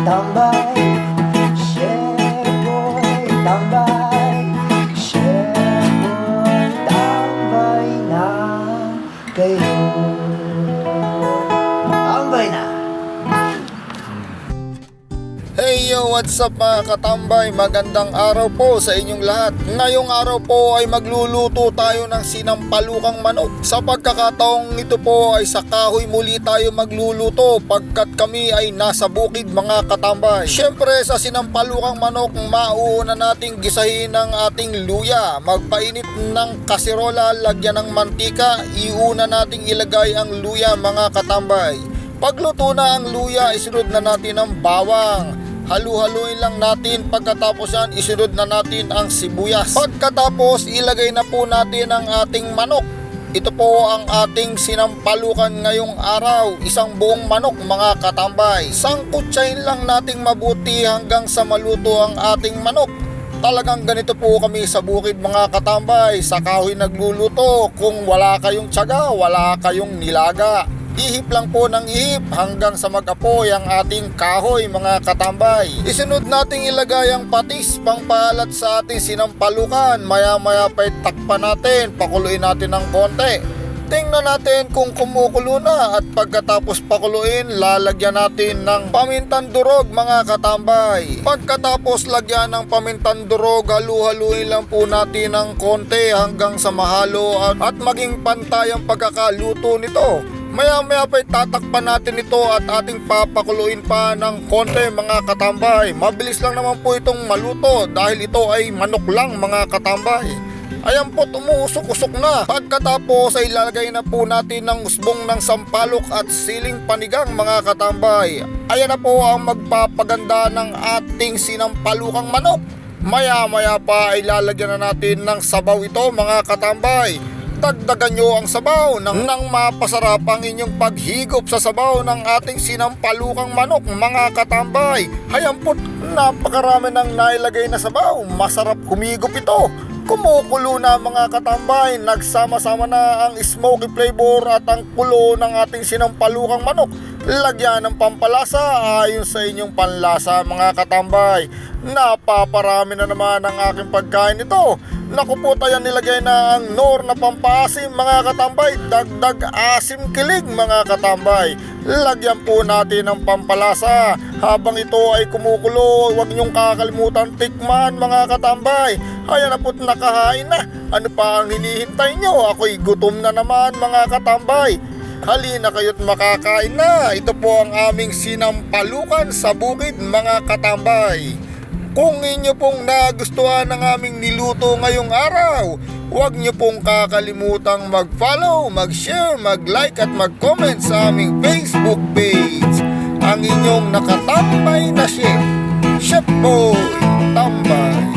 tambay, Chef Boy, tambay, Chef Boy, tambay na kayo. Tambay na. Hey yo, what's up mga katambay? Magandang araw po sa inyong lahat. Ngayong araw po ay magluluto tayo ng sinampalukang manok. Sa pagkakataong ito po ay sa kahoy muli tayo magluluto pagkat kami ay nasa bukid mga katambay. Siyempre sa sinampalukang manok, mauuna nating gisahin ng ating luya. Magpainit ng kaserola, lagyan ng mantika, iuna nating ilagay ang luya mga katambay. Pagluto na ang luya, isunod na natin ang bawang. Halu-haluin lang natin, pagkatapos yan isunod na natin ang sibuyas. Pagkatapos ilagay na po natin ang ating manok. Ito po ang ating sinampalukan ngayong araw, isang buong manok mga katambay. Sangkutsahin lang nating mabuti hanggang sa maluto ang ating manok. Talagang ganito po kami sa bukid mga katambay, sa kahoy nagluluto. Kung wala kayong tiyaga, wala kayong nilaga. Ihip lang po ng ihip hanggang sa mag-apoy ang ating kahoy mga katambay. Isunod nating ilagay ang patis pangpalat sa ating sinampalukan. Maya-maya pa itakpan natin, pakuluin natin ng konti. Tingnan natin kung kumukulo na at pagkatapos pakuluin, lalagyan natin ng pamintang durog mga katambay. Pagkatapos lagyan ng pamintang durog, halu-haluin lang po natin ng konti hanggang sa mahalo at maging pantay ang pagkakaluto nito. Maya-maya pa tatakpan natin ito at ating papakuluin pa ng konti mga katambay. Mabilis lang naman po itong maluto dahil ito ay manok lang mga katambay. Ayan po, umuusok-usok na. Pagkatapos ay ilalagay na po natin ng usbong ng sampalok at siling panigang mga katambay. Ayan na po ang magpapaganda ng ating sinampalukang manok. Maya-maya pa ay lalagyan na natin ng sabaw ito mga katambay. Dagdagan nyo ang sabaw nang mapasarap ang inyong paghigop sa sabaw ng ating sinampalukang manok mga katambay. Hayan po, napakarami ng nailagay na sabaw, masarap humigop ito. Kumukulo na mga katambay, nagsama-sama na ang smoky flavor at ang kulo ng ating sinampalukang manok. Lagyan ng pampalasa ayon sa inyong panlasa mga katambay. Napaparami na naman ang aking pagkain ito. Naku po, tayo nilagay na ang nor na pampaasim mga katambay. Dagdag asim kilig mga katambay. Lagyan po natin ng pampalasa. Habang ito ay kumukulo, huwag niyong kakalimutan tikman mga katambay. Ayan na po't nakahain na. Ano pa ang hinihintay nyo? Ako'y gutom na naman mga katambay. Halina kayo't makakain na. Ito po ang aming sinampalukan sa bukid mga katambay. Kung inyo pong nagustuhan ang aming niluto ngayong araw, huwag nyo pong kakalimutang mag-follow, mag-share, mag-like at mag-comment sa aming Facebook page. Ang inyong nakatambay na chef, Chef Boy Tambay.